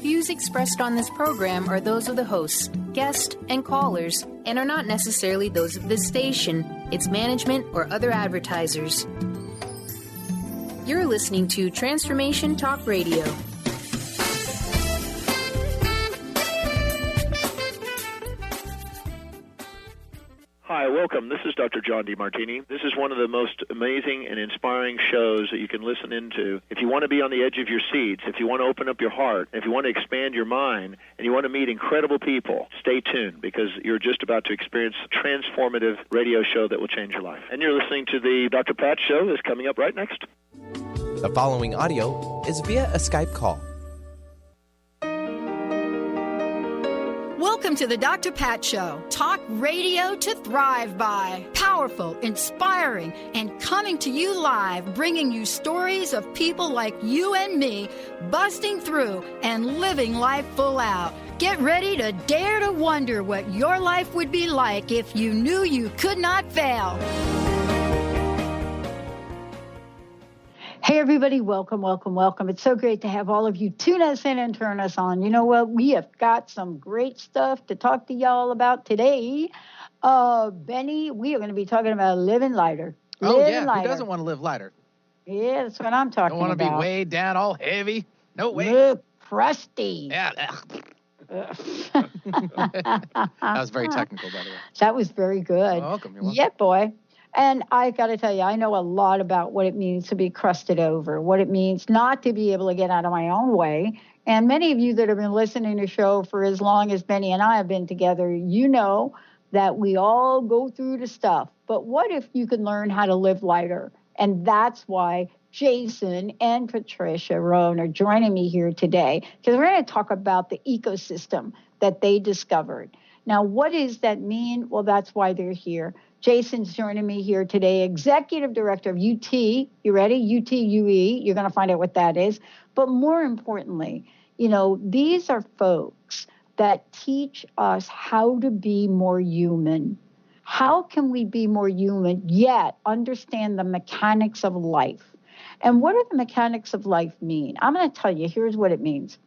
views expressed on this program are those of the hosts, guests, and callers, and are not necessarily those of this station, its management, or other advertisers. You're listening to Transformation Talk Radio. Hi, welcome. This is Dr. John DeMartini. This is one of the most amazing and inspiring shows that you can listen into. If you want to be on the edge of your seats, if you want to open up your heart, if you want to expand your mind, and you want to meet incredible people, stay tuned because you're just about to experience a transformative radio show that will change your life. And you're listening to the Dr. Pat Show that's coming up right next. The following audio is via a Skype call. Welcome to the Dr. Pat Show. Talk radio to thrive by. Powerful, inspiring, and coming to you live, bringing you stories of people like you and me busting through and living life full out. Get ready to dare to wonder what your life would be like if you knew you could not fail. Hey, everybody. Welcome, welcome, welcome. It's so great to have all of you tune us in and turn us on. You know what? We have got some great stuff to talk to y'all about today. Benny, we are going to be talking about living lighter. Lighter. Who doesn't want to live lighter? Yeah, that's what I'm talking about. Don't want to be weighed down all heavy. No way. Look, crusty. Yeah. That was very technical, by the way. That was very good. Welcome. You're welcome. Yeah, boy. And I got to tell you, I know a lot about what it means to be crusted over, what it means not to be able to get out of my own way. And many of you that have been listening to the show for as long as Benny and I have been together, you know that we all go through the stuff. But what if you could learn how to live lighter? And that's why Jason and Patricia Roan are joining me here today, because we're going to talk about the ecosystem that they discovered. Now, what does that mean? Well, that's why they're here. Jason's joining me here today, Executive Director of UT. You ready? UTUE. You're going to find out what that is. But more importantly, you know, these are folks that teach us how to be more human. How can we be more human yet understand the mechanics of life? And what do the mechanics of life mean? I'm going to tell you, here's what it means.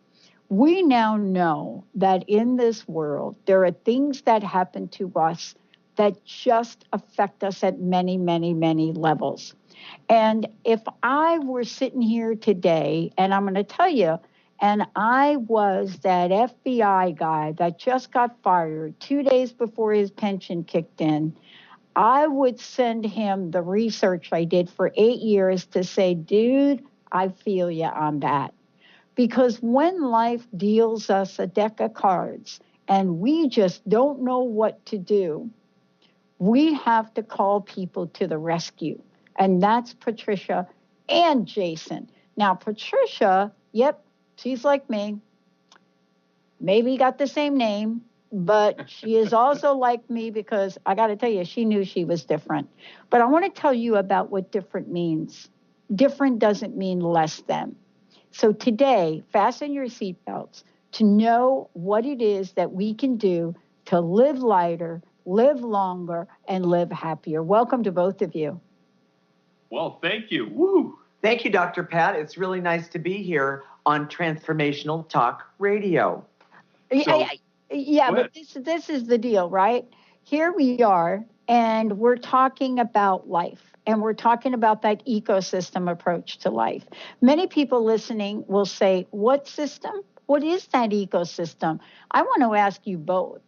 We now know that in this world, there are things that happen to us that just affect us at many, many, many levels. And if I were sitting here today, and I'm going to tell you, and I was that FBI guy that just got fired 2 days before his pension kicked in, I would send him the research I did for 8 years to say, dude, I feel you on that. Because when life deals us a deck of cards and we just don't know what to do, we have to call people to the rescue. And that's Patricia and Jason. Now, Patricia, yep, she's like me. Maybe got the same name, but she is also like me because I got to tell you, she knew she was different. But I want to tell you about what different means. Different doesn't mean less than. So today, fasten your seatbelts to know what it is that we can do to live lighter, live longer, and live happier. Welcome to both of you. Well, thank you. Woo! Thank you, Dr. Pat. It's really nice to be here on Transformational Talk Radio. Yeah, but this is the deal, right? Here we are, and we're talking about life, and we're talking about that ecosystem approach to life. Many people listening will say, what system? What is that ecosystem? I want to ask you both.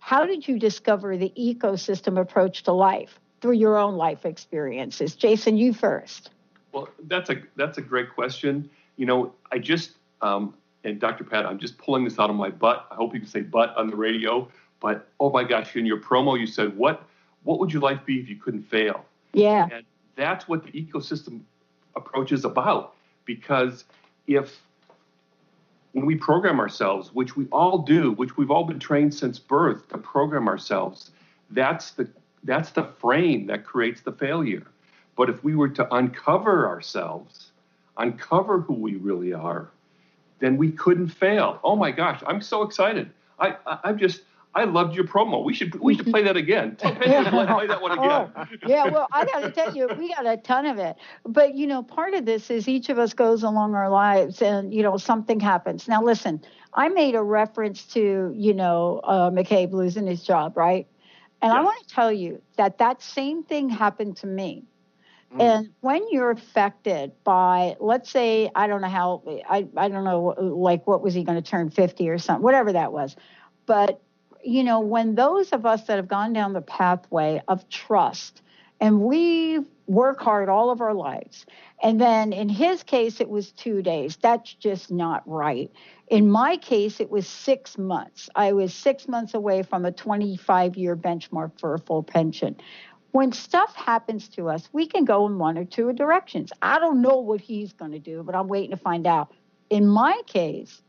How did you discover the ecosystem approach to life through your own life experiences? Jason, you first. Well, that's a great question. You know, I just, and Dr. Pat, I'm just pulling this out of my butt. I hope you can say butt on the radio. But, oh my gosh, in your promo, you said, what would your life be if you couldn't fail? Yeah. And that's what the ecosystem approach is about. Because when we program ourselves, which we all do, which we've all been trained since birth to program ourselves, that's the frame that creates the failure. But if we were to uncover ourselves, uncover who we really are, then we couldn't fail. Oh my gosh, I'm so excited. I loved your promo. We should play that again. Tell Patricia to play that one again. Yeah, well, I got to tell you, we got a ton of it. But, part of this is each of us goes along our lives and, something happens. Now, listen, I made a reference to, McCabe losing his job, right? And yes. I want to tell you that same thing happened to me. And when you're affected by, let's say, I don't know how, I don't know, like, what was he going to turn 50 or something, whatever that was. But, when those of us that have gone down the pathway of trust, and we work hard all of our lives, and then in his case, it was 2 days. That's just not right. In my case, it was 6 months. I was 6 months away from a 25-year benchmark for a full pension. When stuff happens to us, we can go in one or two directions. I don't know what he's going to do, but I'm waiting to find out. In my case,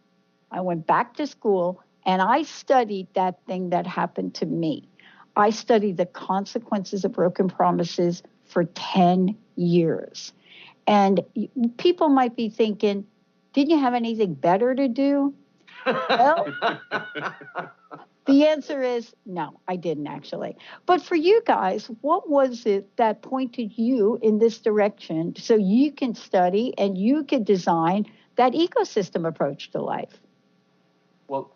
I went back to school and I studied that thing that happened to me. I studied the consequences of broken promises for 10 years. And people might be thinking, didn't you have anything better to do? Well, the answer is no, I didn't actually. But for you guys, what was it that pointed you in this direction so you can study and you can design that ecosystem approach to life? Well,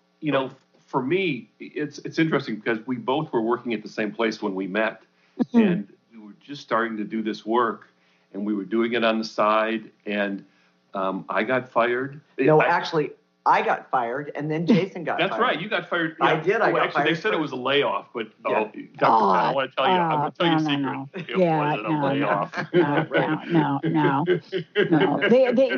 for me, it's interesting because we both were working at the same place when we met. And we were just starting to do this work, and we were doing it on the side, and I got fired. No, actually, I got fired, and then Jason got fired. That's right. You got fired. I did. I got actually, fired. They said it was a layoff, but Dr. Pat, I want to tell you, I'm going to tell you a secret. It wasn't a layoff. No.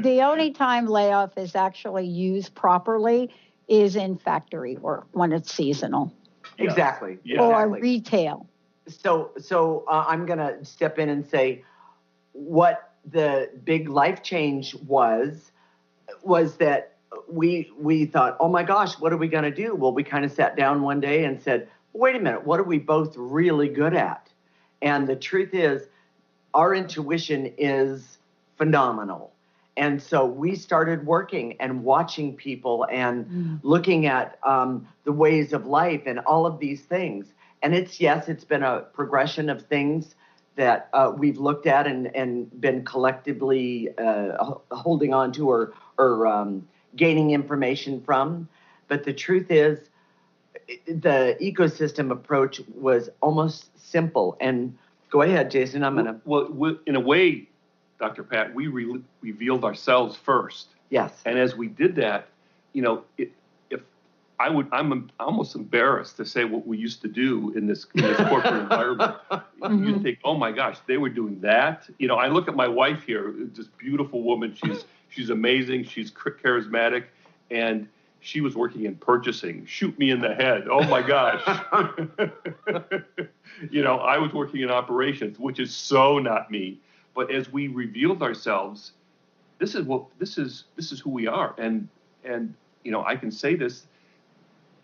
The only time layoff is actually used properly is in factory work when it's seasonal. Exactly. Yeah. Or exactly. retail. So I'm going to step in and say what the big life change was that we thought, oh my gosh, what are we going to do? Well, we kind of sat down one day and said, wait a minute, what are we both really good at? And the truth is, our intuition is phenomenal. And so we started working and watching people and looking at the ways of life and all of these things. And it's been a progression of things that we've looked at and been collectively holding on to or gaining information from. But the truth is, the ecosystem approach was almost simple. And go ahead, Jason, I'm going to... Well, in a way, Dr. Pat, we revealed ourselves first. Yes. And as we did that, I'm almost embarrassed to say what we used to do in this corporate environment. You think, oh my gosh, they were doing that. I look at my wife here, this beautiful woman. She's amazing. She's charismatic, and she was working in purchasing. Shoot me in the head. Oh my gosh. I was working in operations, which is so not me. But as we revealed ourselves, this is who we are, and I can say this.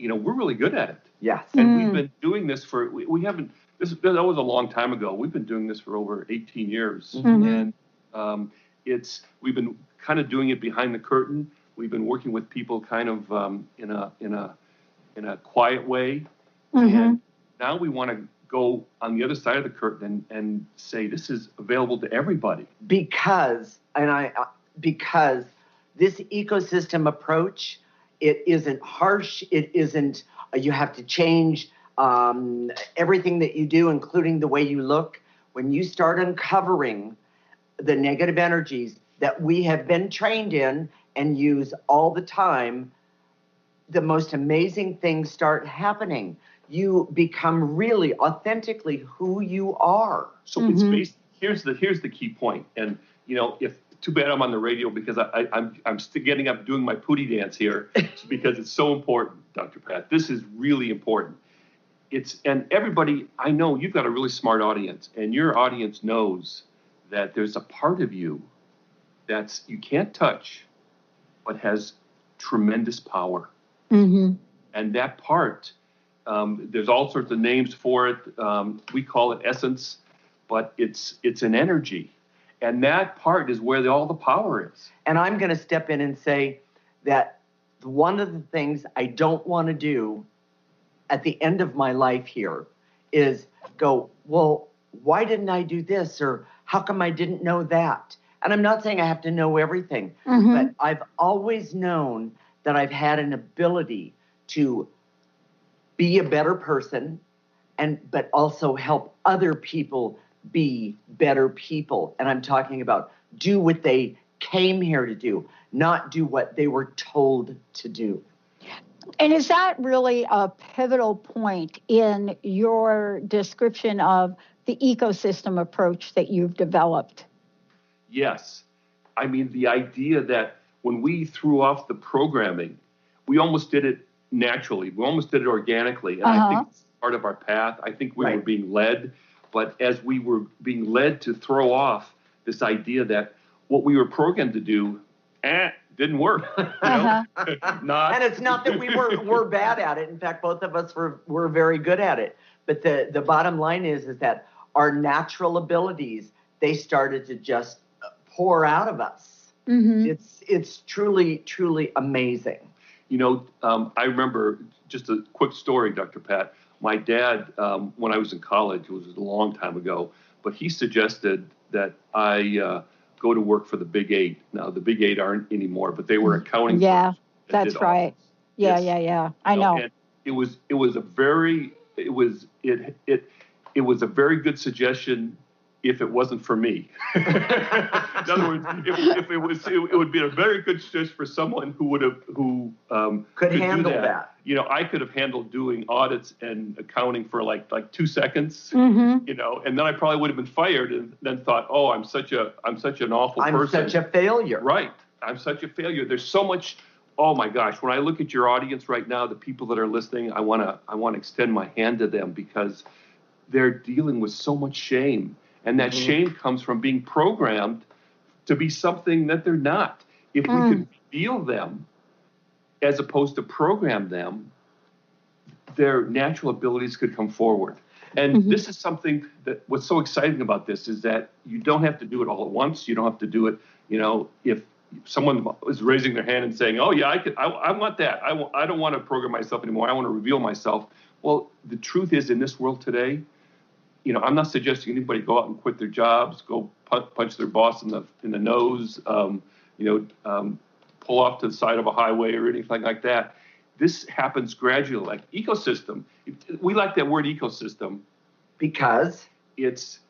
We're really good at it. Yes. And we've been doing this we haven't. That was a long time ago. We've been doing this for over 18 years, and we've been kind of doing it behind the curtain. We've been working with people kind of in a quiet way, and now we want to go on the other side of the curtain and say this is available to everybody. Because this ecosystem approach, it isn't harsh. It isn't, you have to change everything that you do, including the way you look. When you start uncovering the negative energies that we have been trained in and use all the time, the most amazing things start happening. You become really authentically who you are. So it's based, here's the key point. And, if too bad I'm on the radio because I'm still getting up doing my pootie dance here because it's so important, Dr. Pat. This is really important. And everybody, I know you've got a really smart audience, and your audience knows that there's a part of you that's you can't touch, but has tremendous power. And that part, there's all sorts of names for it. We call it essence, but it's an energy. And that part is where all the power is. And I'm going to step in and say that one of the things I don't want to do at the end of my life here is go, well, why didn't I do this? Or how come I didn't know that? And I'm not saying I have to know everything, but I've always known that I've had an ability to be a better person, but also help other people be better people. And I'm talking about do what they came here to do, not do what they were told to do. And is that really a pivotal point in your description of the ecosystem approach that you've developed? Yes. I mean, the idea that when we threw off the programming, we almost did it naturally. We almost did it organically. And I think it's part of our path. I think we were being led. But as we were being led to throw off this idea that what we were programmed to do, didn't work. And it's not that we're bad at it. In fact, both of us were very good at it. But the bottom line is that our natural abilities, they started to just pour out of us. It's truly, truly amazing. You know, I remember just a quick story, Dr. Pat. My dad, when I was in college, it was a long time ago, but he suggested that I go to work for the Big Eight. Now, the Big Eight aren't anymore, but they were accounting firms. That's right. Yeah. I know. And it was a very good suggestion if it wasn't for me. In other words, if it would be a very good suggestion for someone who could handle that. You know, I could have handled doing audits and accounting for like 2 seconds. You know, and then I probably would have been fired and then thought, oh, I'm such an awful person. I'm such a failure. Right. I'm such a failure. There's so much. Oh my gosh! When I look at your audience right now, the people that are listening, I want to extend my hand to them because they're dealing with so much shame. And that shame comes from being programmed to be something that they're not. If we could feel them as opposed to program them, their natural abilities could come forward. And this is something that what's so exciting about this is that you don't have to do it all at once. You don't have to do it, you know, if someone is raising their hand and saying, oh, yeah, I want that. I don't want to program myself anymore. I want to reveal myself. Well, the truth is in this world today, you know, I'm not suggesting anybody go out and quit their jobs, go punch their boss in the nose, pull off to the side of a highway or anything like that. This happens gradually, like ecosystem. We like that word ecosystem because it's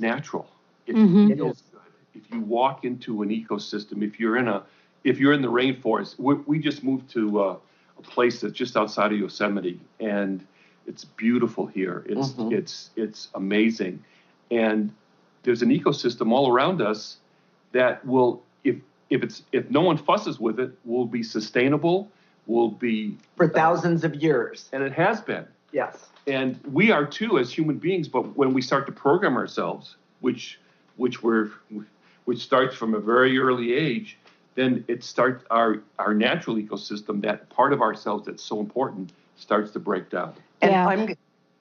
natural. It feels good. If you walk into an ecosystem, if you're in the rainforest, we just moved to a place that's just outside of Yosemite, and it's beautiful here. It's amazing. And there's an ecosystem all around us that will, if no one fusses with it, will be sustainable, will be for thousands of years. And it has been. Yes. And we are too as human beings, but when we start to program ourselves, which starts from a very early age, then it starts our natural ecosystem, that part of ourselves that's so important, starts to break down. And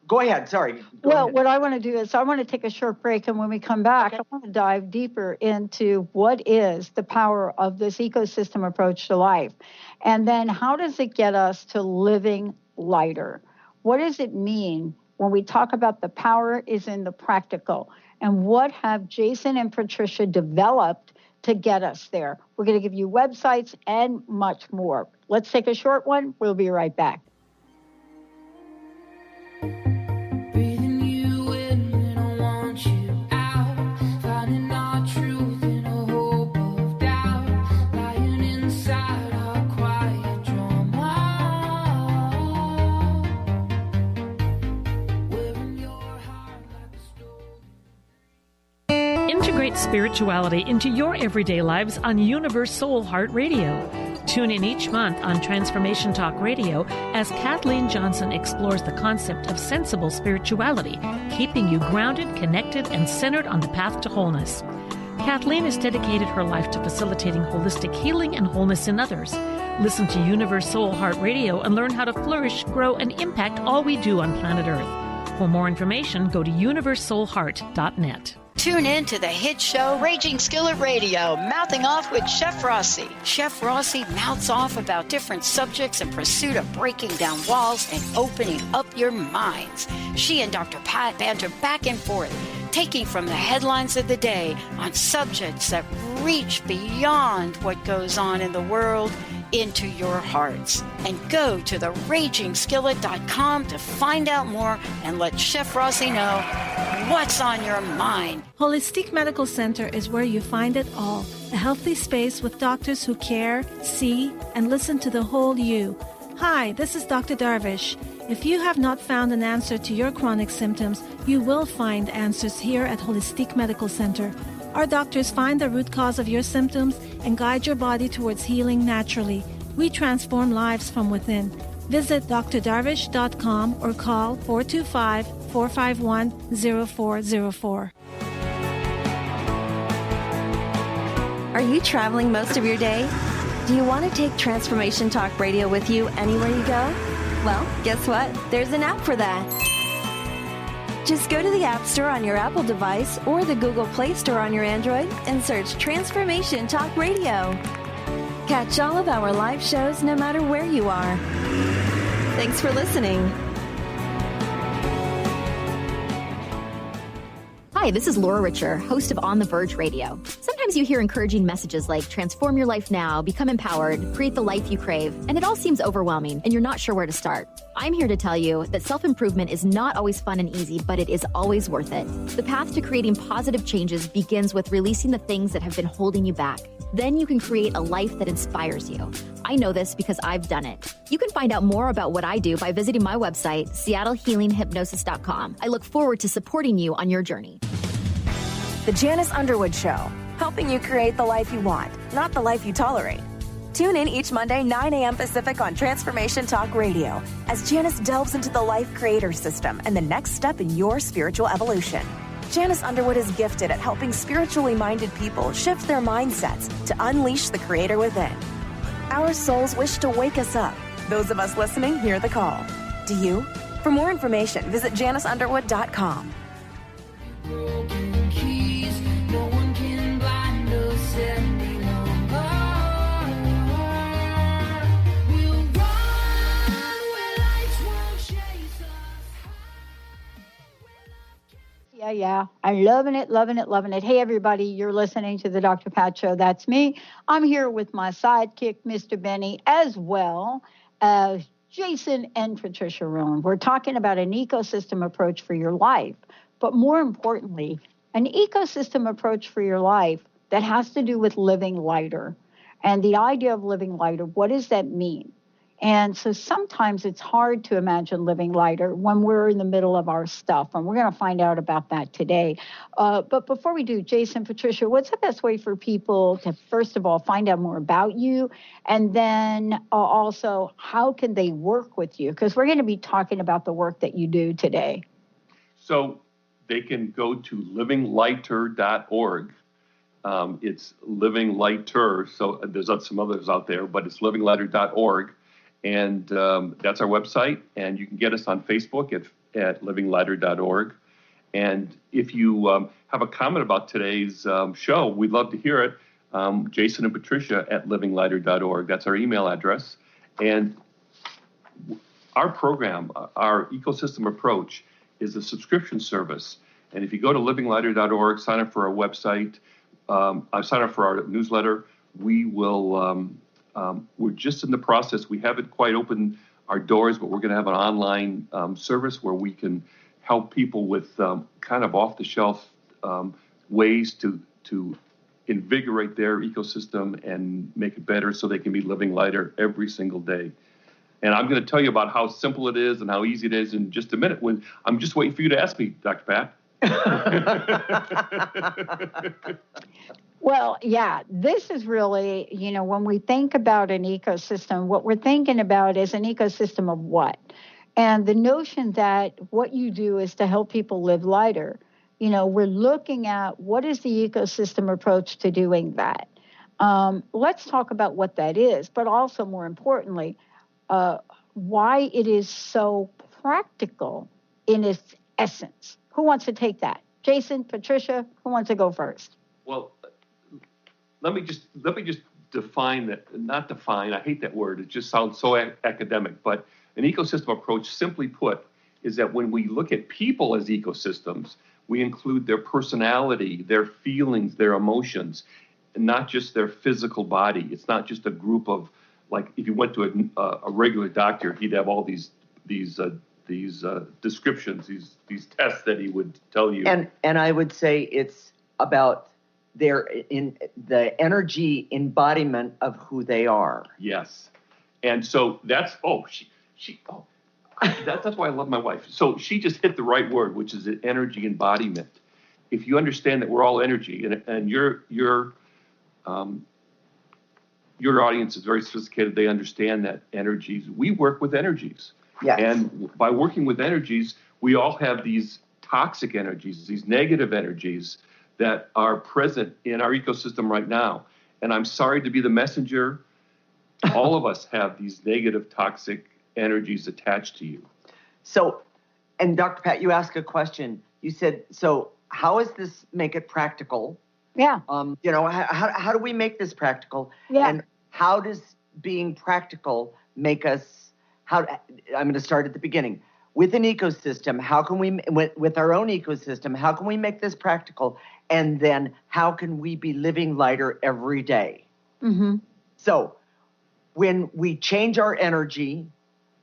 go ahead. Sorry. Go ahead. What I want to do is I want to take a short break, and when we come back, I want to dive deeper into what is the power of this ecosystem approach to life, and then how does it get us to living lighter? What does it mean when we talk about the power is in the practical, and what have Jason and Patricia developed to get us there? We're going to give you websites and much more. Let's take a short one. We'll be right back. Integrate spirituality into your everyday lives on Universe Soul Heart Radio. Tune in each month on Transformation Talk Radio as Kathleen Johnson explores the concept of sensible spirituality, keeping you grounded, connected, and centered on the path to wholeness. Kathleen has dedicated her life to facilitating holistic healing and wholeness in others. Listen to Universe Soul Heart Radio and learn how to flourish, grow, and impact all we do on planet Earth. For more information, go to universesoulheart.net. Tune in to the hit show Raging Skillet Radio, Mouthing Off with Chef Rossi. Chef Rossi mouths off about different subjects in pursuit of breaking down walls and opening up your minds. She and Dr. Pat banter back and forth, taking from the headlines of the day on subjects that reach beyond what goes on in the world into your hearts. And go to theragingskillet.com to find out more and let Chef Rossi know what's on your mind. Holistic Medical Center is where you find it all. A healthy space with doctors who care, see, and listen to the whole you. Hi, this is Dr. Darvish. If you have not found an answer to your chronic symptoms, you will find answers here at Holistic Medical Center. Our doctors find the root cause of your symptoms and guide your body towards healing naturally. We transform lives from within. Visit drdarvish.com or call 425-451-0404. Are you traveling most of your day? Do you want to take Transformation Talk Radio with you anywhere you go? Well, guess what? There's an app for that. Just go to the App Store on your Apple device or the Google Play Store on your Android and search Transformation Talk Radio. Catch all of our live shows no matter where you are. Thanks for listening. Hi, this is Laura Richer, host of On the Verge Radio. Sometimes you hear encouraging messages like transform your life now, become empowered, create the life you crave, and it all seems overwhelming and you're not sure where to start. I'm here to tell you that self-improvement is not always fun and easy, but it is always worth it. The path to creating positive changes begins with releasing the things that have been holding you back. Then you can create a life that inspires you. I know this because I've done it. You can find out more about what I do by visiting my website, seattlehealinghypnosis.com. I look forward to supporting you on your journey. The Janice Underwood Show, helping you create the life you want, not the life you tolerate. Tune in each Monday, 9 a.m. Pacific on Transformation Talk Radio as Janice delves into the life creator system and the next step in your spiritual evolution. Janice Underwood is gifted at helping spiritually minded people shift their mindsets to unleash the creator within. Our souls wish to wake us up. Those of us listening hear the call. Do you? For more information, visit janiceunderwood.com. Yeah. I'm loving it. Hey, everybody, you're listening to the Dr. Pat Show. That's me. I'm here with my sidekick, Mr. Benny, as well as Jason and Patricia Rowan. We're talking about an ecosystem approach for your life, but more importantly, an ecosystem approach for your life that has to do with living lighter. And the idea of living lighter, what does that mean? And so sometimes it's hard to imagine living lighter when we're in the middle of our stuff. And we're going to find out about that today. But before we do, Jason, Patricia, what's the best way for people to, first of all, find out more about you? And then also, how can they work with you? Because we're going to be talking about the work that you do today. So they can go to livinglighter.org. It's Living Lighter. So there's some others out there, but it's livinglighter.org. And that's our website. And you can get us on Facebook at livinglighter.org. And if you have a comment about today's show, we'd love to hear it. Jason and Patricia at livinglighter.org. That's our email address. And our program, our ecosystem approach, is a subscription service. And if you go to livinglighter.org, sign up for our website, sign up for our newsletter, we will... we're just in the process. We haven't quite opened our doors, but we're going to have an online service where we can help people with kind of off-the-shelf ways to invigorate their ecosystem and make it better so they can be living lighter every single day. And I'm going to tell you about how simple it is and how easy it is in just a minute. I'm just waiting for you to ask me, Dr. Pat. Well, yeah, this is really, when we think about an ecosystem, what we're thinking about is an ecosystem of what? And the notion that what you do is to help people live lighter. We're looking at what is the ecosystem approach to doing that. Let's talk about what that is, but also more importantly, why it is so practical in its essence. Who wants to take that? Jason, Patricia, who wants to go first? Well, let me just define that. Not define. I hate that word. It just sounds so academic. But an ecosystem approach, simply put, is that when we look at people as ecosystems, we include their personality, their feelings, their emotions, and not just their physical body. It's not just a group of, like, if you went to a regular doctor, he'd have all these descriptions, these tests that he would tell you. And I would say it's about in the energy embodiment of who they are. Yes, and so that's that's why I love my wife. So she just hit the right word, which is energy embodiment. If you understand that we're all energy, and your audience is very sophisticated, they understand that energies. We work with energies. Yes. And by working with energies, we all have these toxic energies, these negative energies that are present in our ecosystem right now. And I'm sorry to be the messenger. All of us have these negative, toxic energies attached to you. So, and Dr. Pat, you asked a question. You said, so how does this make it practical? Yeah. How do we make this practical? Yeah. And how does being practical make us, I'm going to start at the beginning. With an ecosystem, how can we, with our own ecosystem, how can we make this practical? And then how can we be living lighter every day? Mm-hmm. So when we change our energy,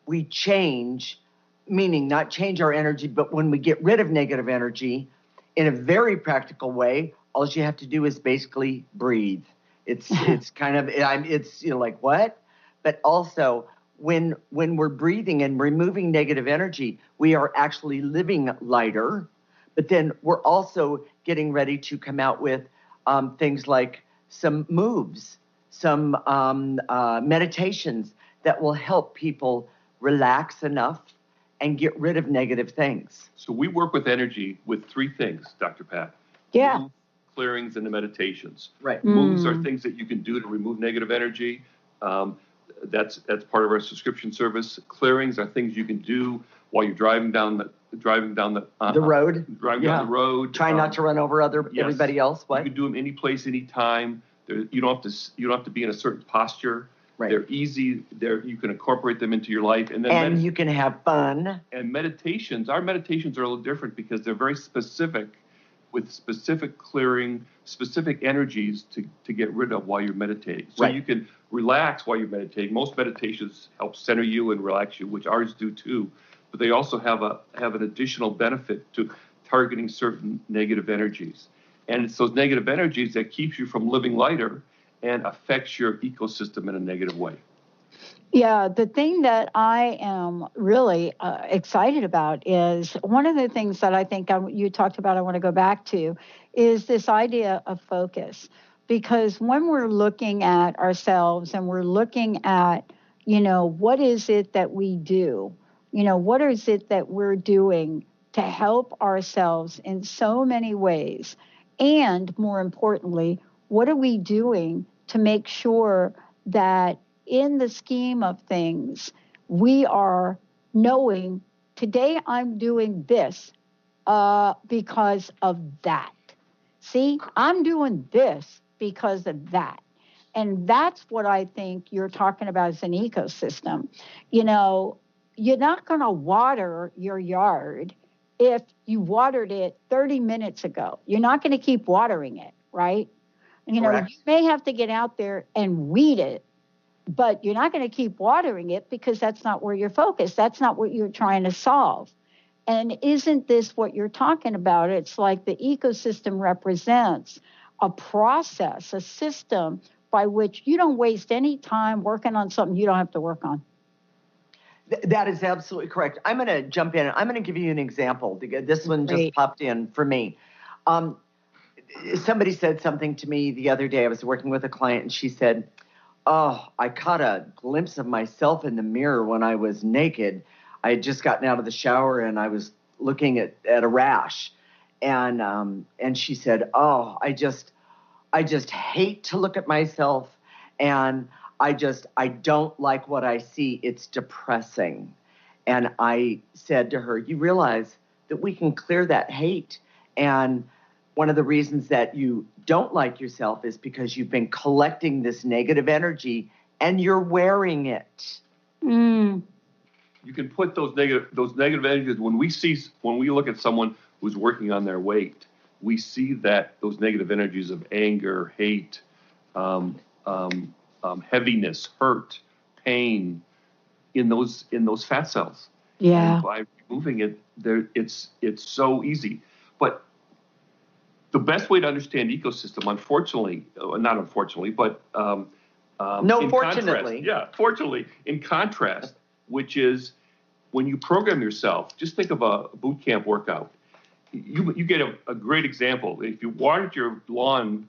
we change, meaning not change our energy, but when we get rid of negative energy in a very practical way, all you have to do is basically breathe. It's kind of, it's, like what? But also, when we're breathing and removing negative energy, we are actually living lighter. But then we're also getting ready to come out with things like some moves, some meditations that will help people relax enough and get rid of negative things. So we work with energy with three things, Dr. Pat. Yeah. Moves, clearings, and the meditations. Right. Moves are things that you can do to remove negative energy. That's part of our subscription service. Clearings are things you can do while you're driving down the road. Down the road. Try not to run over everybody else. What? You can do them any place, any time. You don't have to be in a certain posture. Right. They're easy. You can incorporate them into your life, and you can have fun. And meditations. Our meditations are a little different because they're very specific, with specific clearing, specific energies to get rid of while you're meditating. So you can relax while you're meditating. Most meditations help center you and relax you, which ours do too. But they also have an additional benefit to targeting certain negative energies. And it's those negative energies that keeps you from living lighter and affects your ecosystem in a negative way. Yeah, the thing that I am really excited about is one of the things that I think you talked about, I want to go back to, is this idea of focus. Because when we're looking at ourselves and we're looking at, what is it that we do? What is it that we're doing to help ourselves in so many ways? And more importantly, what are we doing to make sure that in the scheme of things, we are knowing today I'm doing this because of that. See, I'm doing this because of that. And that's what I think you're talking about as an ecosystem. You're not going to water your yard if you watered it 30 minutes ago. You're not going to keep watering it, right? You may have to get out there and weed it, but you're not going to keep watering it because that's not where you're focused. That's not what you're trying to solve. And isn't this what you're talking about? It's like the ecosystem represents a process, a system by which you don't waste any time working on something you don't have to work on. That is absolutely correct. I'm going to jump in. I'm going to give you an example. This one just popped in for me. Somebody said something to me the other day. I was working with a client, and she said, "Oh, I caught a glimpse of myself in the mirror when I was naked. I had just gotten out of the shower, and I was looking at a rash." And she said, "Oh, I just hate to look at myself, and I don't like what I see. It's depressing." And I said to her, "You realize that we can clear that hate And one of the reasons that you don't like yourself is because you've been collecting this negative energy and you're wearing it. You can put those negative energies when we look at someone who's working on their weight, we see that those negative energies of anger, hate, heaviness, hurt, pain in those fat cells. Yeah. And by removing it, it's so easy. But the best way to understand ecosystem, fortunately, in contrast, which is when you program yourself, just think of a boot camp workout. You get a great example. If you watered your lawn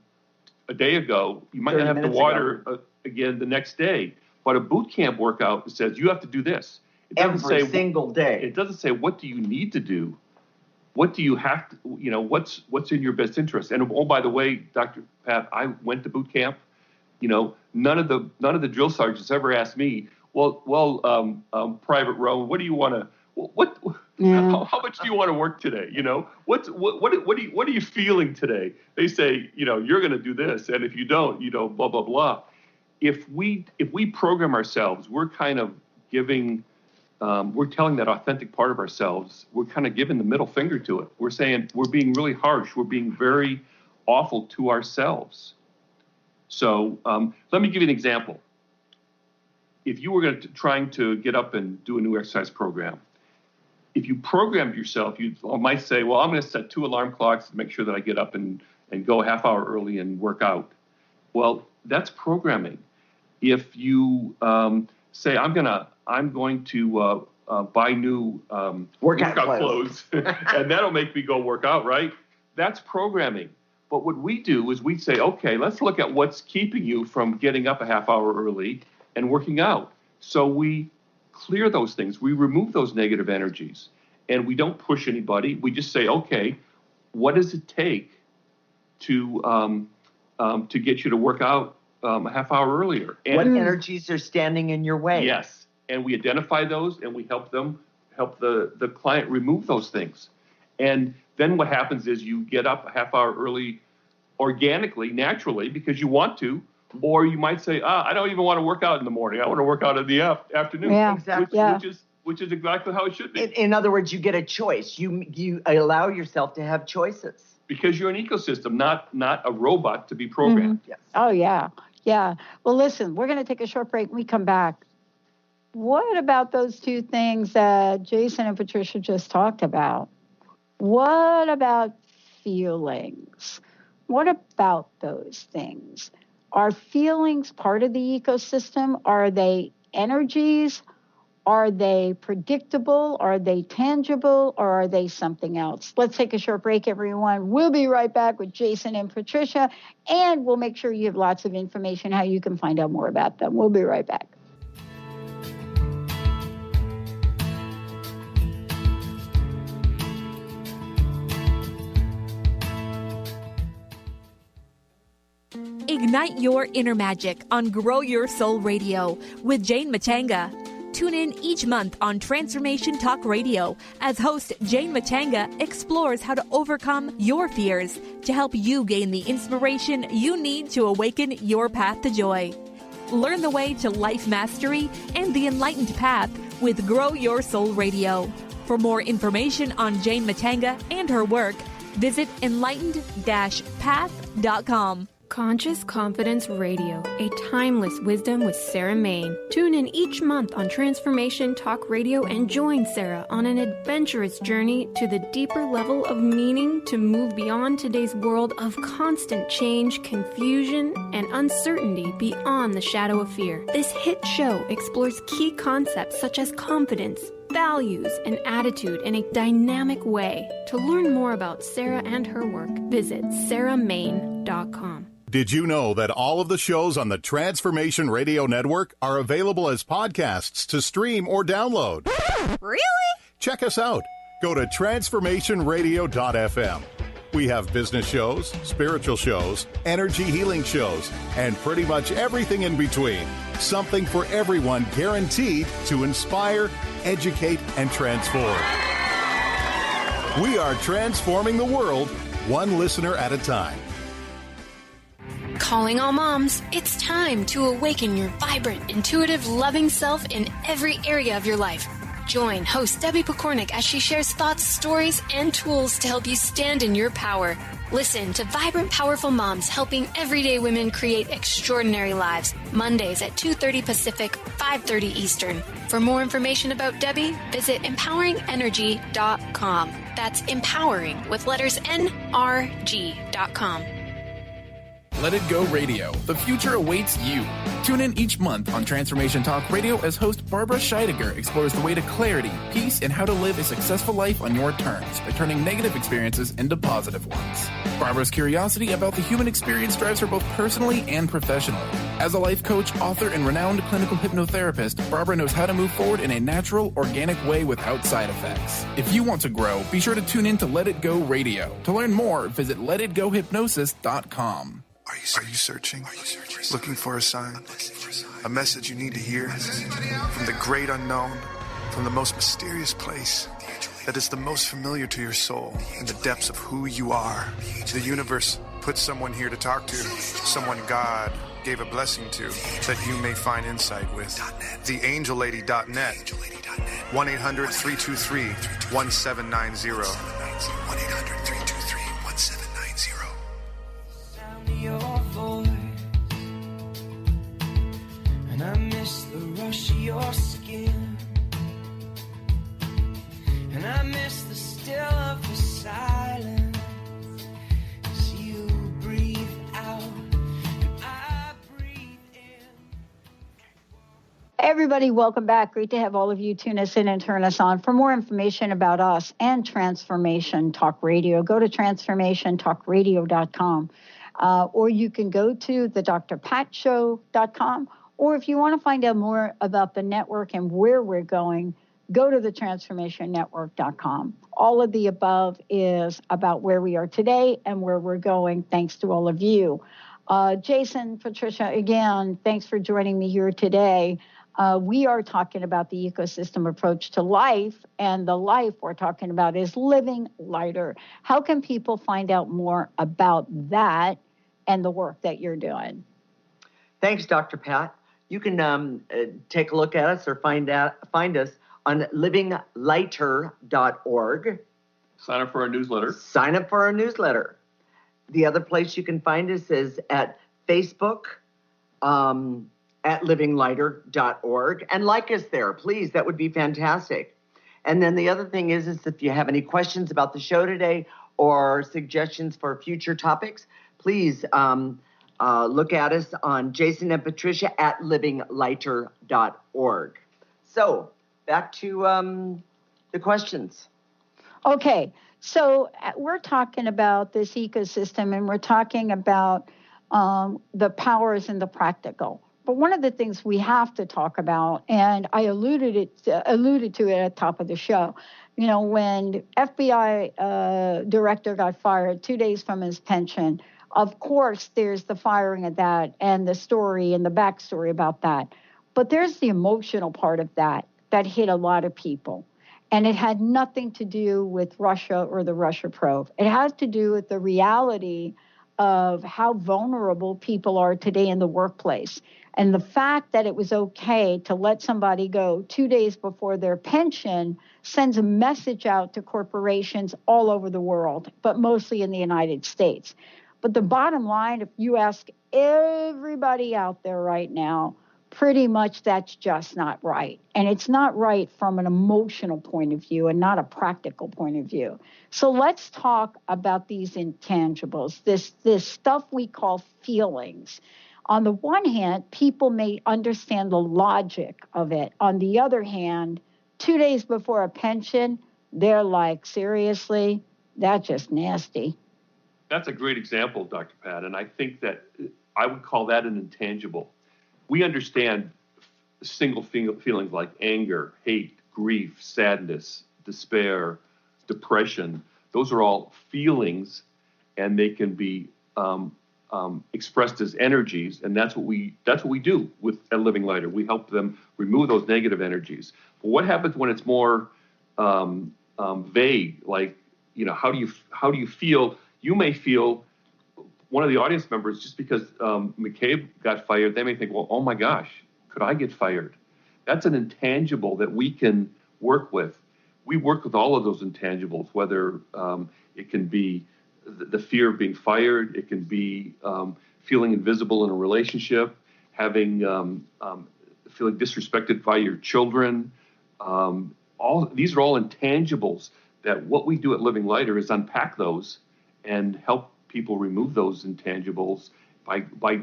a day ago, you might not have to water again the next day. But a boot camp workout says you have to do this. Every single day. It doesn't say what do you need to do. What do you have to, what's in your best interest? And by the way, Dr. Pat, I went to boot camp. None of the drill sergeants ever asked me, Private Rowan, what do you want to, how much do you want to work today? What are you feeling today? They say, you're going to do this, and if you don't, blah blah blah. If we program ourselves, we're kind of giving. We're telling that authentic part of ourselves, we're kind of giving the middle finger to it. We're saying we're being really harsh. We're being very awful to ourselves. So let me give you an example. If you were trying to get up and do a new exercise program, if you programmed yourself, you might say, well, I'm going to set 2 alarm clocks to make sure that I get up and go a half hour early and work out. Well, that's programming. If you say, I'm going to buy new workout clothes, and that'll make me go work out, right? That's programming. But what we do is we say, okay, let's look at what's keeping you from getting up a half hour early and working out. So we clear those things. We remove those negative energies, and we don't push anybody. We just say, okay, what does it take to get you to work out a half hour earlier? And what energies are standing in your way? Yes. And we identify those, and we help the client remove those things. And then what happens is you get up a half hour early organically, naturally, because you want to, or you might say, I don't even want to work out in the morning. I want to work out in the afternoon. Yeah, exactly. Which is exactly how it should be. In other words, you get a choice. You allow yourself to have choices. Because you're an ecosystem, not a robot to be programmed. Yes. Oh, yeah. Yeah. Well, listen, we're going to take a short break. When we come back, what about those 2 things that Jason and Patricia just talked about? What about feelings? What about those things? Are feelings part of the ecosystem? Are they energies? Are they predictable? Are they tangible? Or are they something else? Let's take a short break, everyone. We'll be right back with Jason and Patricia, and we'll make sure you have lots of information how you can find out more about them. We'll be right back. Ignite your inner magic on Grow Your Soul Radio with Jane Matanga. Tune in each month on Transformation Talk Radio as host Jane Matanga explores how to overcome your fears to help you gain the inspiration you need to awaken your path to joy. Learn the way to life mastery and the enlightened path with Grow Your Soul Radio. For more information on Jane Matanga and her work, visit enlightened-path.com. Conscious Confidence Radio, a timeless wisdom with Sarah Main. Tune in each month on Transformation Talk Radio and join Sarah on an adventurous journey to the deeper level of meaning to move beyond today's world of constant change, confusion, and uncertainty beyond the shadow of fear. This hit show explores key concepts such as confidence, values, and attitude in a dynamic way. To learn more about Sarah and her work, visit sarahmain.com. Did you know that all of the shows on the Transformation Radio Network are available as podcasts to stream or download? Really? Check us out. Go to transformationradio.fm. We have business shows, spiritual shows, energy healing shows, and pretty much everything in between. Something for everyone, guaranteed to inspire, educate, and transform. We are transforming the world, one listener at a time. Calling all moms, it's time to awaken your vibrant, intuitive, loving self in every area of your life. Join host Debbie Pokornik as she shares thoughts, stories, and tools to help you stand in your power. Listen to Vibrant, Powerful Moms helping everyday women create extraordinary lives. Mondays at 2:30 Pacific, 5:30 Eastern. For more information about Debbie, visit empoweringenergy.com. That's empowering with letters NRG.com. Let It Go Radio. The future awaits you. Tune in each month on Transformation Talk Radio as host Barbara Scheidegger explores the way to clarity, peace, and how to live a successful life on your terms by turning negative experiences into positive ones. Barbara's curiosity about the human experience drives her both personally and professionally. As a life coach, author, and renowned clinical hypnotherapist, Barbara knows how to move forward in a natural, organic way without side effects. If you want to grow, be sure to tune in to Let It Go Radio. To learn more, visit letitgohypnosis.com. Are you searching? Looking for a sign? A message you need to hear? From the great unknown, from the most mysterious place that is the most familiar to your soul, in the depths of who you are. The universe put someone here to talk to, someone God gave a blessing to, that you may find insight with. TheAngelLady.net. 1-800-323-1790. 1-800-323-1790. Your voice, and I miss the rush of your skin, and I miss the still of the silence as you breathe out and I breathe in. Everybody, welcome back. Great to have all of you tune us in and turn us on. For more information about us and Transformation Talk Radio, go to transformationtalkradio.com. Or you can go to thedrpatshow.com. Or if you want to find out more about the network and where we're going, go to thetransformationnetwork.com. All of the above is about where we are today and where we're going, thanks to all of you. Jason, Patricia, again, thanks for joining me here today. We are talking about the ecosystem approach to life, and the life we're talking about is living lighter. How can people find out more about that and the work that you're doing? Thanks, Dr. Pat. You can take a look at us or find us on livinglighter.org. Sign up for our newsletter. Sign up for our newsletter. The other place you can find us is at Facebook, at livinglighter.org, and like us there, please. That would be fantastic. And then the other thing is if you have any questions about the show today or suggestions for future topics, please look at us on Jason and Patricia at livinglighter.org. So back to the questions. Okay, so we're talking about this ecosystem, and we're talking about the powers and the practical. But one of the things we have to talk about, and I alluded to it at the top of the show, you know, when FBI director got fired 2 days from his pension, of course, there's the firing of that and the story and the backstory about that. But there's the emotional part of that hit a lot of people. And it had nothing to do with Russia or the Russia probe. It has to do with the reality of how vulnerable people are today in the workplace. And the fact that it was okay to let somebody go 2 days before their pension sends a message out to corporations all over the world, but mostly in the United States. But the bottom line, if you ask everybody out there right now, pretty much that's just not right. And it's not right from an emotional point of view and not a practical point of view. So let's talk about these intangibles, this stuff we call feelings. On the one hand, people may understand the logic of it. On the other hand, 2 days before a pension, they're like, seriously, that's just nasty. That's a great example, Dr. Pat, and I think that I would call that an intangible. We understand single feelings like anger, hate, grief, sadness, despair, depression. Those are all feelings, and they can be expressed as energies, and that's what we do with at Living Lighter. We help them remove those negative energies. But what happens when it's more vague, like how do you feel? You may feel, one of the audience members, just because McCabe got fired, they may think, well, oh my gosh, could I get fired? That's an intangible that we can work with. We work with all of those intangibles, whether it can be the fear of being fired, it can be feeling invisible in a relationship, having feeling disrespected by your children. These are all intangibles that what we do at Living Lighter is unpack those and help people remove those intangibles by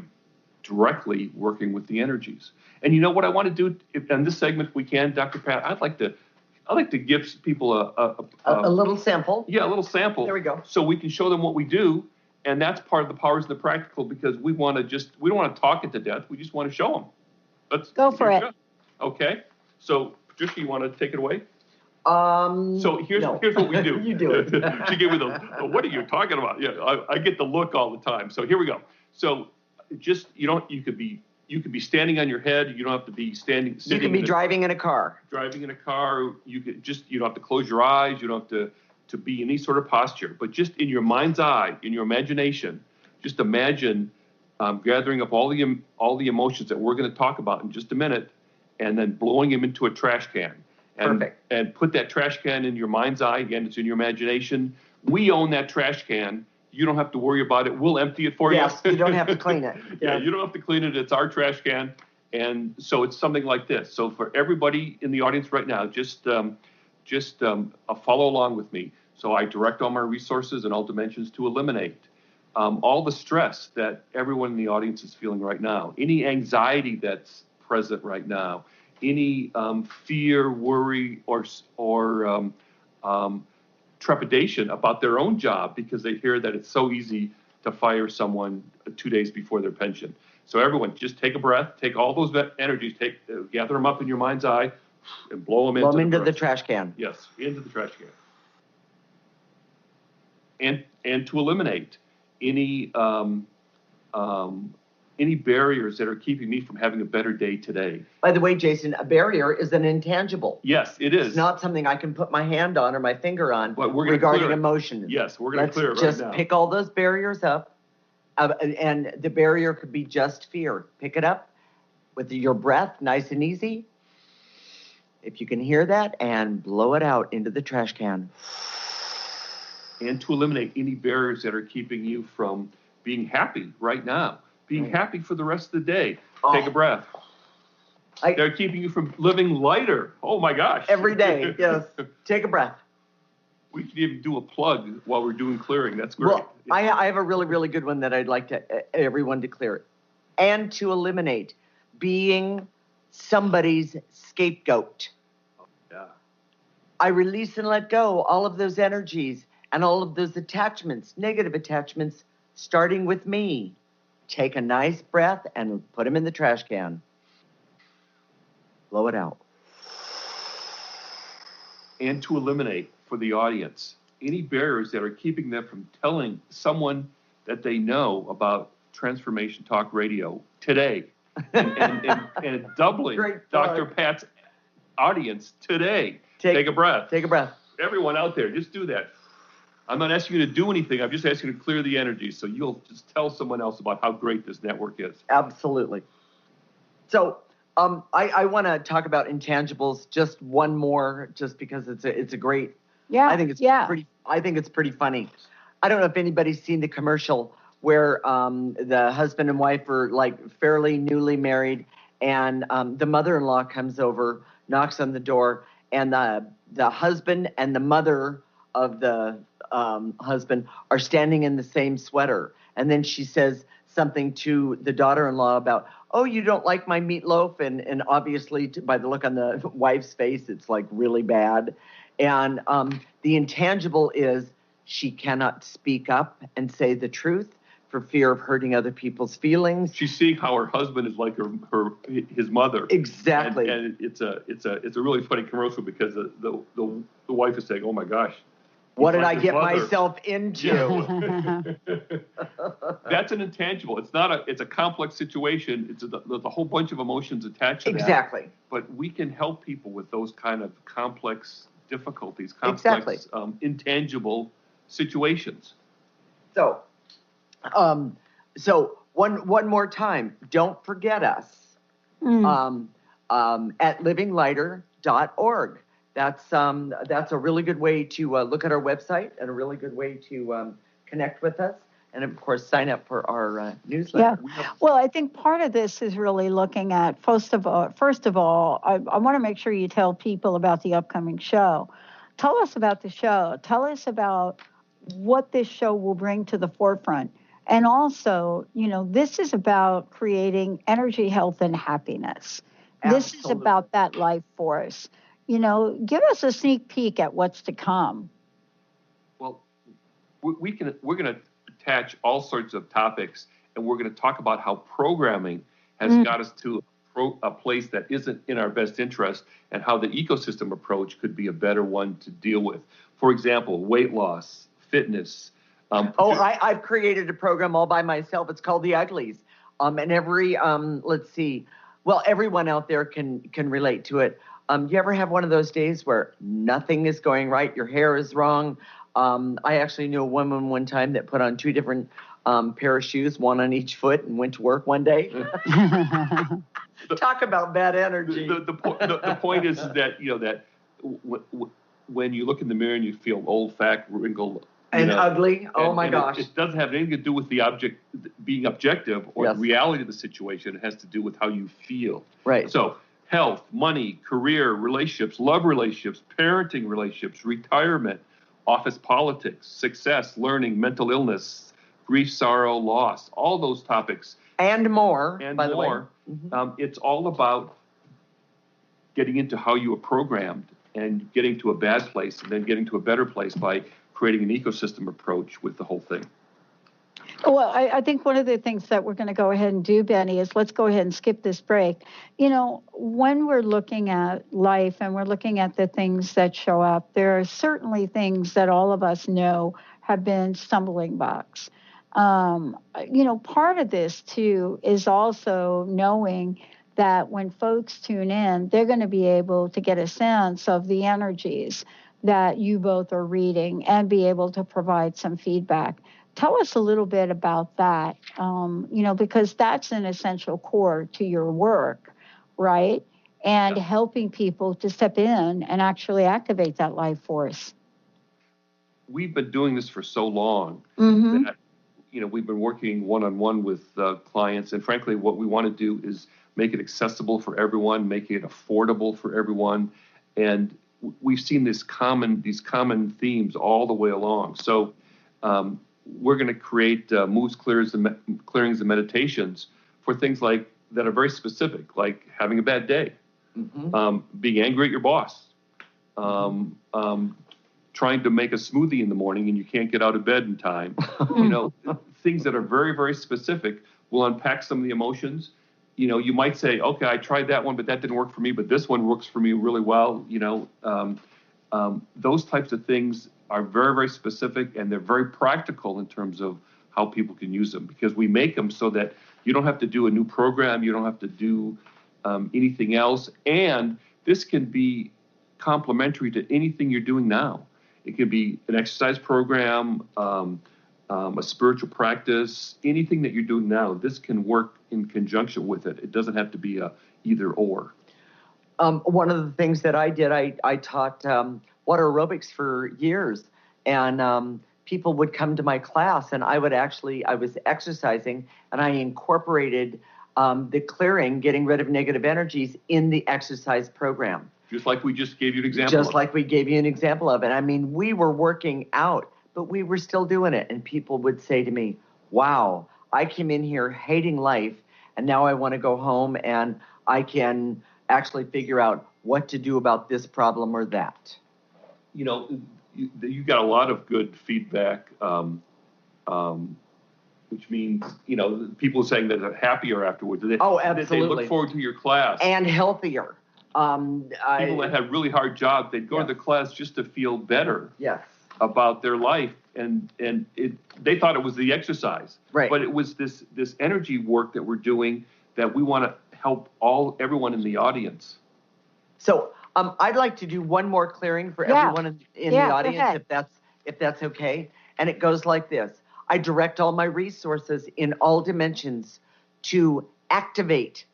directly working with the energies. And you know what I want to do in this segment, if we can, Dr. Pat, I'd like to give people a little sample. Yeah, a little sample. There we go. So we can show them what we do, and that's part of the powers of the practical, because we don't want to talk it to death. We just want to show them. Let's go for it. Okay. So Patricia, you want to take it away? So here's what we do. You do it. She gave me what are you talking about? Yeah, I get the look all the time. So here we go. So just you could be standing on your head. You don't have to be sitting. You can be driving in a car. Driving in a car. You don't have to close your eyes. You don't have to be in any sort of posture. But just in your mind's eye, in your imagination, just imagine gathering up all the emotions that we're going to talk about in just a minute, and then blowing them into a trash can. Perfect. And put that trash can in your mind's eye. Again, it's in your imagination. We own that trash can. You don't have to worry about it. We'll empty it for you. Yes, you don't have to clean it. Yeah, you don't have to clean it. It's our trash can. And so it's something like this. So for everybody in the audience right now, just follow along with me. So I direct all my resources in all dimensions to eliminate all the stress that everyone in the audience is feeling right now, any anxiety that's present right now, any fear, worry, or trepidation about their own job because they hear that it's so easy to fire someone 2 days before their pension. So everyone, just take a breath, take all those energies, gather them up in your mind's eye, and blow them into the trash can. Yes, into the trash can. And to eliminate any barriers that are keeping me from having a better day today. By the way, Jason, a barrier is an intangible. Yes, it is. It's not something I can put my hand on or my finger on regarding emotions. Yes, we're going to clear it right now. Let's just pick all those barriers up. And the barrier could be just fear. Pick it up with your breath, nice and easy. If you can hear that, and blow it out into the trash can. And to eliminate any barriers that are keeping you from being happy right now. Being happy for the rest of the day. Take a breath. They're keeping you from living lighter. Oh my gosh. Every day, yes. Take a breath. We can even do a plug while we're doing clearing. That's great. Well, I have a really, really good one that I'd like everyone to clear. And to eliminate being somebody's scapegoat. Yeah. I release and let go all of those energies and all of those attachments, negative attachments, starting with me. Take a nice breath and put them in the trash can. Blow it out. And to eliminate for the audience any barriers that are keeping them from telling someone that they know about Transformation Talk Radio today. And doubling Dr. Pat's audience today. Take a breath. Take a breath. Everyone out there, just do that. I'm not asking you to do anything. I'm just asking you to clear the energy so you'll just tell someone else about how great this network is. Absolutely. So I want to talk about intangibles just one more, just because it's a great. Yeah. I think it's pretty funny. I don't know if anybody's seen the commercial where the husband and wife are like fairly newly married, and the mother-in-law comes over, knocks on the door, and the husband and the mother of the husband are standing in the same sweater. And then she says something to the daughter-in-law about, oh, you don't like my meatloaf? And obviously, by the look on the wife's face, it's like really bad. And the intangible is she cannot speak up and say the truth for fear of hurting other people's feelings. She's seeing how her husband is like his mother. Exactly. And it's a really funny commercial because the wife is saying, oh my gosh. What did I get myself into? That's an intangible. It's a complex situation. It's a whole bunch of emotions attached to that. Exactly. But we can help people with those kind of complex difficulties, complex, intangible situations. So, one more time, don't forget us at livinglighter.org. That's a really good way to look at our website and a really good way to connect with us. And, of course, sign up for our newsletter. Yeah. Well, I think part of this is really looking at, first of all, I want to make sure you tell people about the upcoming show. Tell us about the show. Tell us about what this show will bring to the forefront. And also, this is about creating energy, health, and happiness. Absolutely. This is about that life force. Give us a sneak peek at what's to come. Well, we're going to attach all sorts of topics, and we're going to talk about how programming has got us to a place that isn't in our best interest, and how the ecosystem approach could be a better one to deal with. For example, weight loss, fitness. I've created a program all by myself. It's called The Uglies. And every, everyone out there can relate to it. You ever have one of those days where nothing is going right? Your hair is wrong. I actually knew a woman one time that put on 2 different pair of shoes, one on each foot, and went to work one day. Talk about bad energy. The point is that when you look in the mirror and you feel old, fat, wrinkled, and ugly, my gosh. It doesn't have anything to do with the object being objective or the reality of the situation. It has to do with how you feel. Right. So health, money, career, relationships, love relationships, parenting relationships, retirement, office politics, success, learning, mental illness, grief, sorrow, loss, all those topics. And more, and by more. The way. It's all about getting into how you are programmed and getting to a bad place and then getting to a better place by creating an ecosystem approach with the whole thing. Well, I think one of the things that we're going to go ahead and do, Benny, is let's go ahead and skip this break. When we're looking at life and we're looking at the things that show up, there are certainly things that all of us know have been stumbling blocks. Part of this, too, is also knowing that when folks tune in, they're going to be able to get a sense of the energies that you both are reading and be able to provide some feedback. Tell us a little bit about that, because that's an essential core to your work, right? And helping people to step in and actually activate that life force. We've been doing this for so long that, we've been working one-on-one with clients. And frankly, what we want to do is make it accessible for everyone, make it affordable for everyone. And we've seen these common themes all the way along. So we're going to create moves, clearings, and meditations for things like that are very specific, like having a bad day, being angry at your boss, trying to make a smoothie in the morning and you can't get out of bed in time. Things that are very, very specific will unpack some of the emotions. You might say, okay, I tried that one, but that didn't work for me, but this one works for me really well. Those types of things are very, very specific, and they're very practical in terms of how people can use them, because we make them so that you don't have to do a new program, you don't have to do anything else, and this can be complementary to anything you're doing now. It could be an exercise program, a spiritual practice, anything that you're doing now. This can work in conjunction with it. It doesn't have to be a either or. One of the things that I did, I taught water aerobics for years, and people would come to my class, and I was exercising, and I incorporated the clearing, getting rid of negative energies in the exercise program. Just like we just gave you an example of. Just like we gave you an example of it. I mean, we were working out, but we were still doing it. And people would say to me, wow, I came in here hating life, and now I want to go home and I can actually figure out what to do about this problem or that. You got a lot of good feedback, which means, people saying that they're happier afterwards. Absolutely. They look forward to your class. And healthier. People that had really hard jobs, they'd go to the class just to feel better about their life, and they thought it was the exercise, right? But it was this energy work that we're doing that we want to help everyone in the audience. So I'd like to do one more clearing for everyone in the audience, if that's okay. And it goes like this. I direct all my resources in all dimensions to activate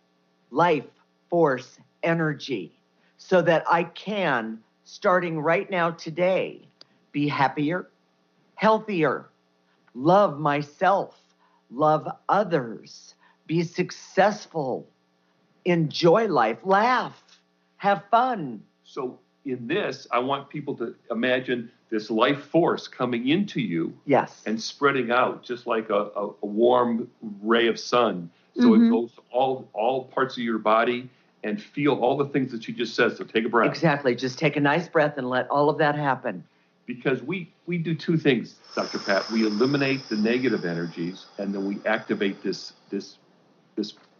life force energy so that I can, starting right now today, be happier, healthier, love myself, love others, be successful, enjoy life, laugh, have fun. So in this, I want people to imagine this life force coming into you. Yes. And spreading out just like a warm ray of sun. So it goes to all parts of your body and feel all the things that you just said. So take a breath. Exactly. Just take a nice breath and let all of that happen. Because we do two things, Dr. Pat. We eliminate the negative energies, and then we activate this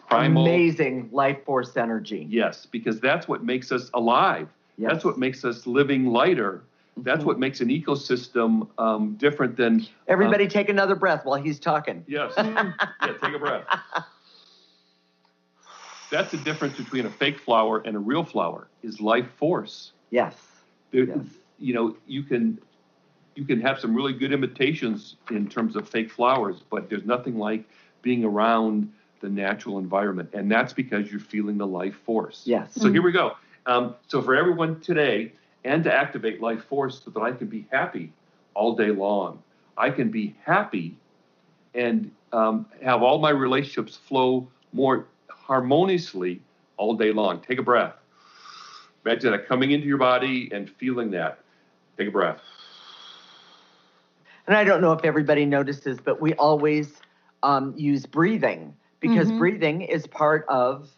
primal, amazing life force energy. Yes, because that's what makes us alive. Yes. That's what makes us living lighter. That's what makes an ecosystem different than... Everybody take another breath while he's talking. Yes. Yeah, take a breath. That's the difference between a fake flower and a real flower, is life force. Yes. You know, you can have some really good imitations in terms of fake flowers, but there's nothing like being around the natural environment. And that's because you're feeling the life force. Yes. So here we go. So for everyone today, and to activate life force so that I can be happy all day long. I can be happy and have all my relationships flow more harmoniously all day long. Take a breath. Imagine that coming into your body and feeling that. Take a breath. And I don't know if everybody notices, but we always use breathing because breathing is part of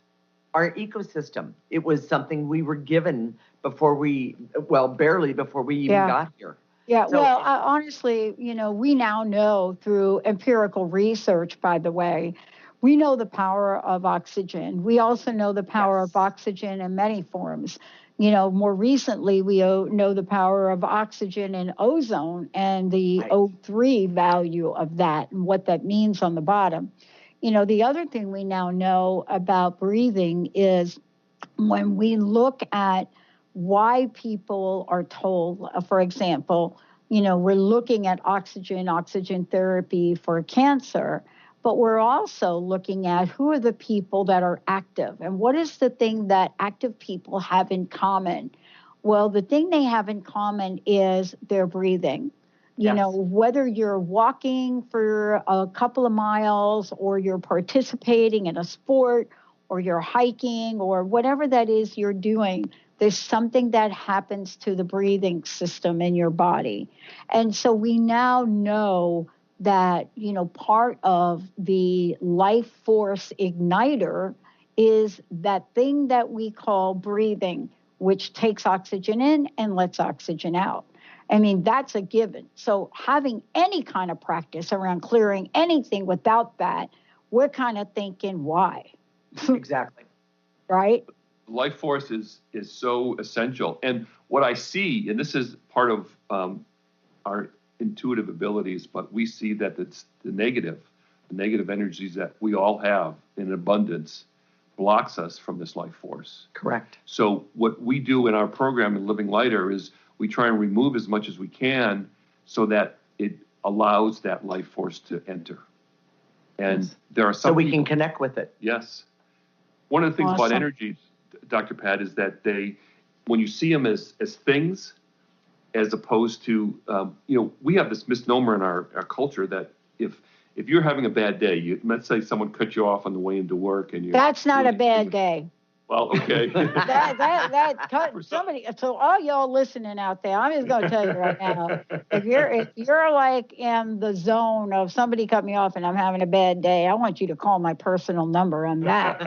our ecosystem. It was something we were given barely before we even got here. Yeah, So, honestly, you know, we now know through empirical research, by the way, we know the power of oxygen. We also know the power of oxygen in many forms. You know, more recently, we know the power of oxygen in ozone and the O3 value of that and what that means on the bottom. You know, the other thing we now know about breathing is when we look at why people are told, for example, you know, we're looking at oxygen therapy for cancer, but we're also looking at who are the people that are active and what is the thing that active people have in common. Well, the thing they have in common is their breathing. You know, whether you're walking for a couple of miles or you're participating in a sport or you're hiking or whatever that is you're doing, there's something that happens to the breathing system in your body. And so we now know that, you know, part of the life force igniter is that thing that we call breathing, which takes oxygen in and lets oxygen out. I mean, that's a given. So having any kind of practice around clearing anything without that, we're kind of thinking, why? Exactly. Right? Life force is so essential. And what I see, and this is part of our intuitive abilities, but we see that it's the negative energies that we all have in abundance blocks us from this life force. Correct. So what we do in our program in Living Lighter is we try and remove as much as we can so that it allows that life force to enter. And there are some so we can connect with it. Yes. One of the things about energies, Dr. Pat, is that when you see them as things, as opposed to, you know, we have this misnomer in our culture that if you're having a bad day, let's say someone cut you off on the way into work and that's not a bad day. Well, okay. So all y'all listening out there, I'm just going to tell you right now, if you're like in the zone of somebody cut me off and I'm having a bad day, I want you to call my personal number on that.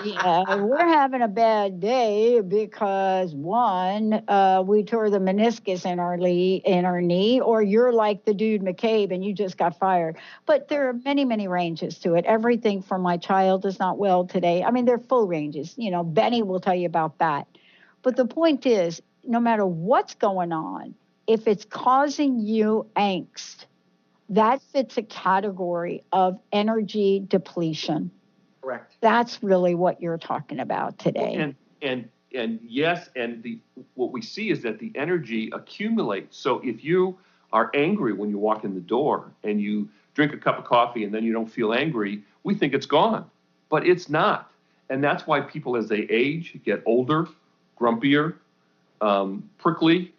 We're having a bad day because one, we tore the meniscus in our knee, or you're like the dude McCabe and you just got fired. But there are many, many ranges to it. Everything from my child is not well today. I mean, they're full ranges. You know, Benny will tell you about that. But the point is, no matter what's going on, if it's causing you angst, that fits a category of energy depletion. Correct. That's really what you're talking about today. And yes, what we see is that the energy accumulates. So if you are angry when you walk in the door and you drink a cup of coffee and then you don't feel angry, we think it's gone, but it's not. And that's why people, as they age, get older, grumpier, prickly,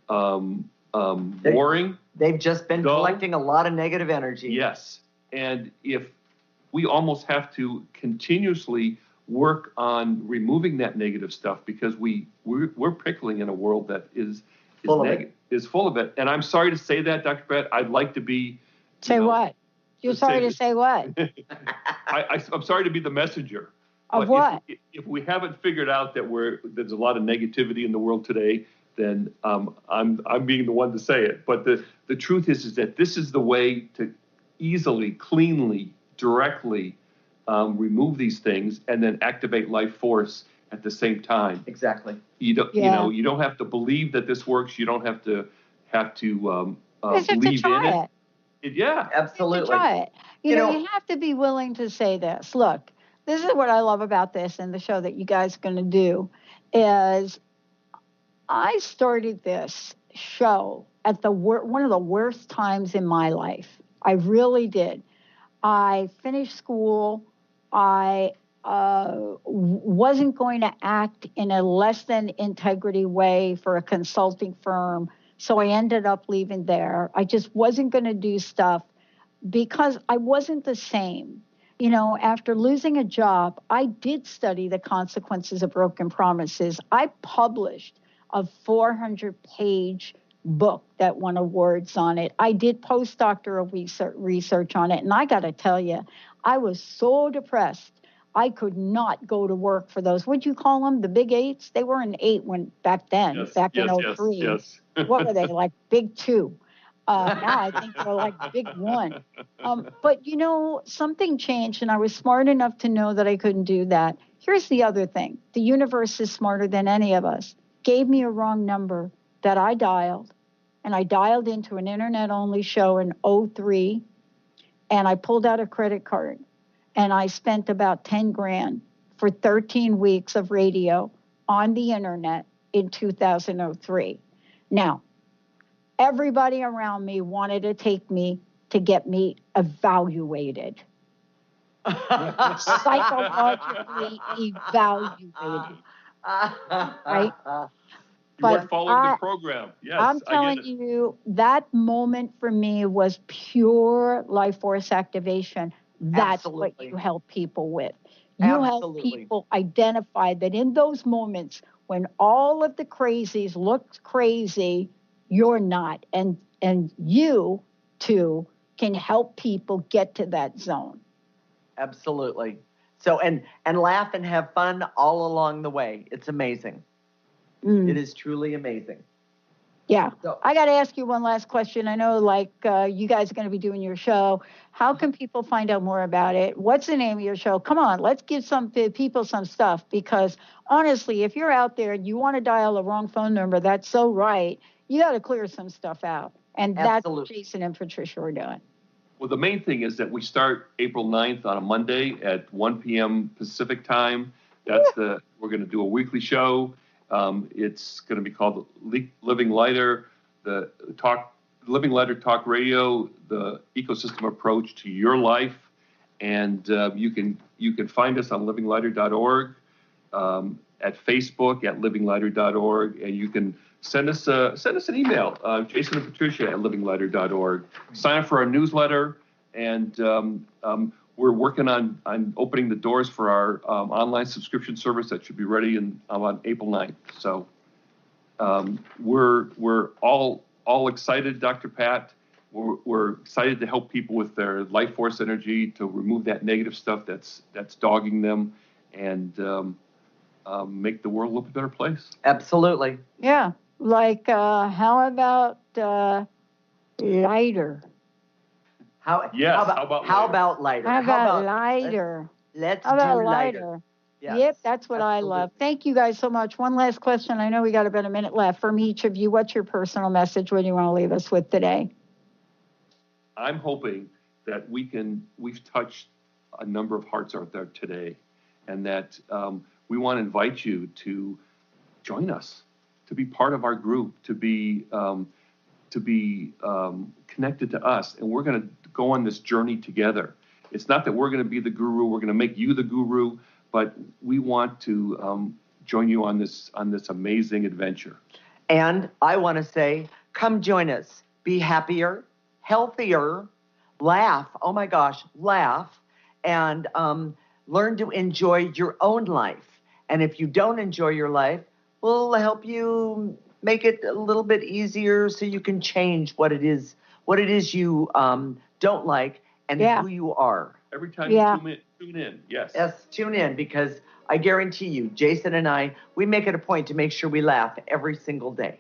boring. They've just been collecting a lot of negative energy. Yes. And if we almost have to continuously work on removing that negative stuff, because we're pickling in a world that is full of it. And I'm sorry to say that, Dr. Pat. I'd like to be. Say what? You're sorry to say what? I'm sorry to be the messenger. Of what? If we haven't figured out that there's a lot of negativity in the world today, then I'm being the one to say it. But the truth is that this is the way to easily, cleanly, directly remove these things and then activate life force at the same time. Exactly. You don't have to believe that this works. You don't have to believe in it. Yeah, absolutely. Try it. You have to be willing to say this. Look, this is what I love about this and the show that you guys are going to do is I started this show at one of the worst times in my life. I really did. I finished school. I wasn't going to act in a less than integrity way for a consulting firm. So I ended up leaving there. I just wasn't going to do stuff because I wasn't the same. After losing a job, I did study the consequences of broken promises. I published a 400-page book that won awards on it. I did postdoctoral research on it. And I got to tell you, I was so depressed. I could not go to work for those. What'd you call them? The big eights? They were an 8 back then, in 03. Yes. What were they, like big 2? Now I think they're like big 1. But, something changed, and I was smart enough to know that I couldn't do that. Here's the other thing. The universe is smarter than any of us. Gave me a wrong number that I dialed, and I dialed into an internet-only show in 03, and I pulled out a credit card, and I spent about $10,000 for 13 weeks of radio on the internet in 2003. Now, everybody around me wanted to take me to get me evaluated. Psychologically evaluated. Right? You weren't following the program. Yes, I'm telling you, that moment for me was pure life force activation. That's what you help people with. You help people identify that in those moments when all of the crazies look crazy, you're not. And you, too, can help people get to that zone. Absolutely. So, and laugh and have fun all along the way. It's amazing. It is truly amazing. Yeah. So, I got to ask you one last question. I know, you guys are going to be doing your show. How can people find out more about it? What's the name of your show? Come on, let's give some people some stuff. Because, honestly, if you're out there and you want to dial the wrong phone number, that's so right. You got to clear some stuff out. And that's what Jason and Patricia are doing. Well, the main thing is that we start April 9th on a Monday at 1 p.m. Pacific time. We're going to do a weekly show. It's going to be called Living Lighter, Living Lighter Talk Radio, the ecosystem approach to your life. And you can find us on livinglighter.org, at Facebook at livinglighter.org, and you can send us an email, Jason and Patricia at livinglighter.org. Sign up for our newsletter, and we're working on opening the doors for our online subscription service that should be ready on April 9th. So we're all excited, Dr. Pat. We're excited to help people with their life force energy, to remove that negative stuff that's dogging them, and make the world a better place. Absolutely. Yeah. How about lighter? How about lighter? How about lighter? Let's do lighter. Yes, yep, that's what I love. Thank you guys so much. One last question. I know we got about a minute left from each of you. What's your personal message? What do you want to leave us with today? I'm hoping that we've touched a number of hearts out there today, and that we want to invite you to join us, to be part of our group, to be connected to us, and we're going to go on this journey together. It's not that we're going to be the guru, we're going to make you the guru, but we want to join you on this amazing adventure. And I want to say, come join us. Be happier, healthier, laugh. Oh my gosh, laugh, and learn to enjoy your own life. And if you don't enjoy your life, we'll help you make it a little bit easier so you can change what it is you don't like and who you are. Every time you tune in, yes. Yes, tune in, because I guarantee you, Jason and I, we make it a point to make sure we laugh every single day.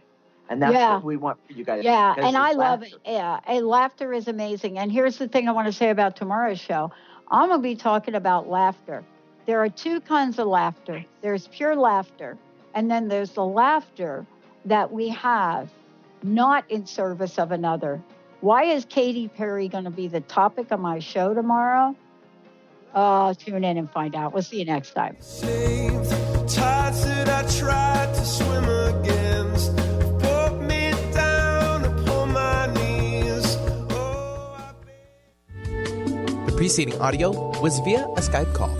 And that's what we want for you guys. Yeah, and I love it. Yeah, and laughter is amazing. And here's the thing I want to say about tomorrow's show. I'm going to be talking about laughter. There are two kinds of laughter. There's pure laughter, and then there's the laughter that we have not in service of another. Why is Katy Perry going to be the topic of my show tomorrow? Tune in and find out. We'll see you next time. Tides that I tried to swim against put me down upon my knees. The preceding audio was via a Skype call.